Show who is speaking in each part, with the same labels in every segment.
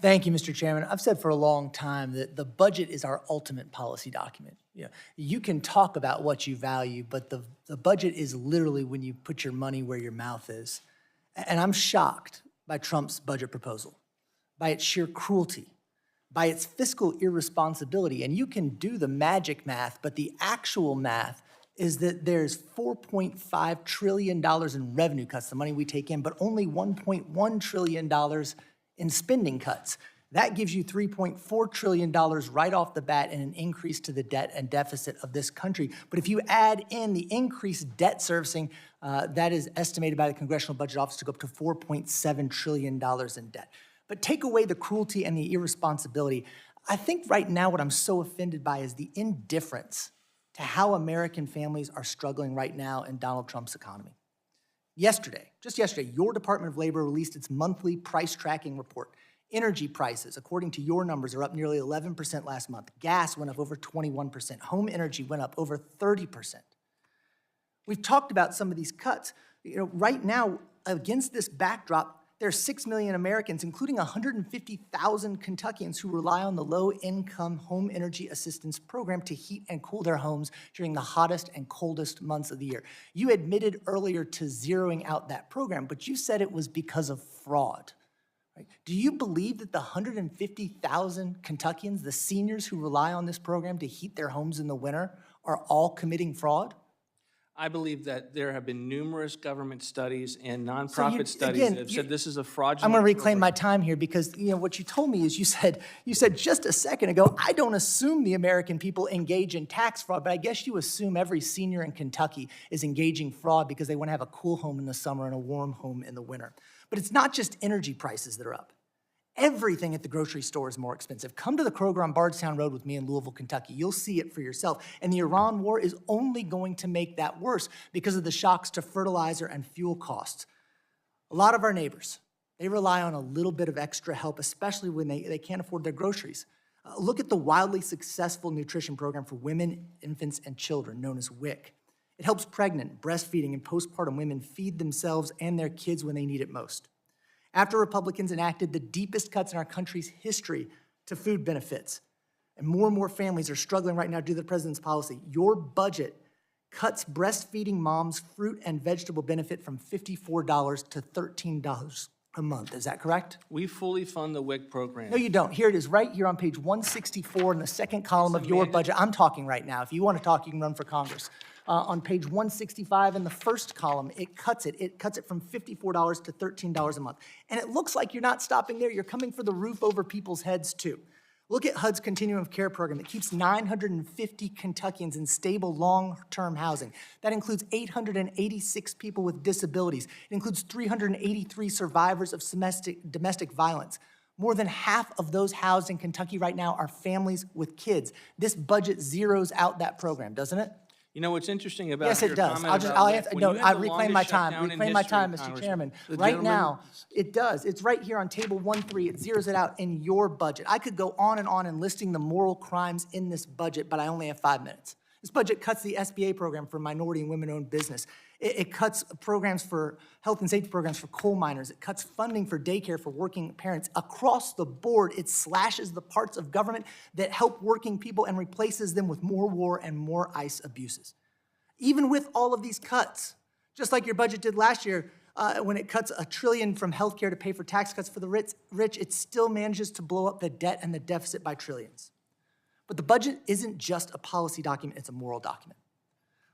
Speaker 1: Thank you, Mr. Chairman. I've said for a long time that the budget is our ultimate policy document. You can talk about what you value, but the budget is literally when you put your money where your mouth is. And I'm shocked by Trump's budget proposal, by its sheer cruelty, by its fiscal irresponsibility. And you can do the magic math, but the actual math is that there's $4.5 trillion in revenue cuts, the money we take in, but only $1.1 trillion in spending cuts. That gives you $3.4 trillion right off the bat and an increase to the debt and deficit of this country. But if you add in the increased debt servicing, that is estimated by the Congressional Budget Office to go up to $4.7 trillion in debt. But take away the cruelty and the irresponsibility. I think right now what I'm so offended by is the indifference to how American families are struggling right now in Donald Trump's economy. Yesterday, just yesterday, your Department of Labor released its monthly price tracking report. Energy prices, according to your numbers, are up nearly 11% last month. Gas went up over 21%. Home energy went up over 30%. We've talked about some of these cuts. Right now, against this backdrop, there are 6 million Americans, including 150,000 Kentuckians, who rely on the low-income home energy assistance program to heat and cool their homes during the hottest and coldest months of the year. You admitted earlier to zeroing out that program, but you said it was because of fraud. Right? Do you believe that the 150,000 Kentuckians, the seniors who rely on this program to heat their homes in the winter, are all committing fraud?
Speaker 2: I believe that there have been numerous government studies and nonprofit studies that have said this is a fraudulent
Speaker 1: I'm going to reclaim
Speaker 2: program.
Speaker 1: my time here because what you told me is you said just a second ago, I don't assume the American people engage in tax fraud, but I guess you assume every senior in Kentucky is engaging fraud because they want to have a cool home in the summer and a warm home in the winter. But it's not just energy prices that are up. Everything at the grocery store is more expensive. Come to the Kroger on Bardstown Road with me in Louisville, Kentucky. You'll see it for yourself. And the Iran war is only going to make that worse because of the shocks to fertilizer and fuel costs. A lot of our neighbors, they rely on a little bit of extra help, especially when they can't afford their groceries. Look at the wildly successful nutrition program for women, infants, and children, known as WIC. It helps pregnant, breastfeeding, and postpartum women feed themselves and their kids when they need it most. After Republicans enacted the deepest cuts in our country's history to food benefits, and more families are struggling right now due to the president's policy, your budget cuts breastfeeding moms' fruit and vegetable benefit from $54 to $13 a month. Is that correct?
Speaker 2: We fully fund the WIC program.
Speaker 1: No, you don't. Here it is right here on page 164 in the second column of your budget. I'm talking right now. If you want to talk, you can run for Congress. On page 165 in the first column, it cuts it. It cuts it from $54 to $13 a month. And it looks like you're not stopping there. You're coming for the roof over people's heads, too. Look at HUD's Continuum of Care program. It keeps 950 Kentuckians in stable long-term housing. That includes 886 people with disabilities. It includes 383 survivors of domestic violence. More than half of those housed in Kentucky right now are families with kids. This budget zeroes out that program, doesn't it?
Speaker 2: You know what's interesting about
Speaker 1: yes, it does. I'll answer. No, I reclaim my time. Reclaim my time, Mr. Chairman. Right now, it does. It's right here on table 1.3. It zeroes it out in your budget. I could go on and listing the moral crimes in this budget, but I only have 5 minutes. This budget cuts the SBA program for minority and women-owned business. It cuts programs for health and safety programs for coal miners. It cuts funding for daycare for working parents. Across the board, it slashes the parts of government that help working people and replaces them with more war and more ICE abuses. Even with all of these cuts, just like your budget did last year, when it cuts $1 trillion from healthcare to pay for tax cuts for the rich, it still manages to blow up the debt and the deficit by trillions. But the budget isn't just a policy document, it's a moral document.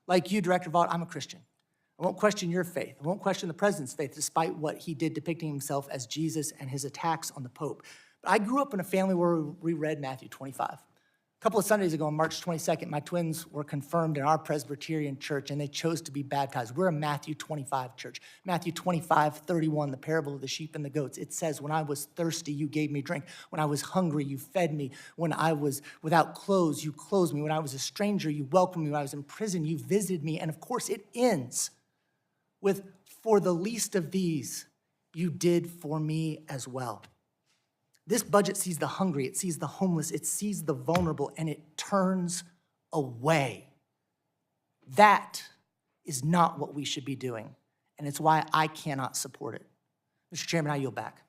Speaker 1: Like you, Director Vaught, I'm a Christian. I won't question your faith. I won't question the president's faith, despite what he did depicting himself as Jesus and his attacks on the Pope. But I grew up in a family where we read Matthew 25. A couple of Sundays ago, on March 22nd, my twins were confirmed in our Presbyterian church, and they chose to be baptized. We're a Matthew 25 church. Matthew 25:31, the parable of the sheep and the goats. It says, when I was thirsty, you gave me drink. When I was hungry, you fed me. When I was without clothes, you clothed me. When I was a stranger, you welcomed me. When I was in prison, you visited me. And of course, it ends with, for the least of these, you did for me as well. This budget sees the hungry, it sees the homeless, it sees the vulnerable, and it turns away. That is not what we should be doing, and it's why I cannot support it. Mr. Chairman, I yield back.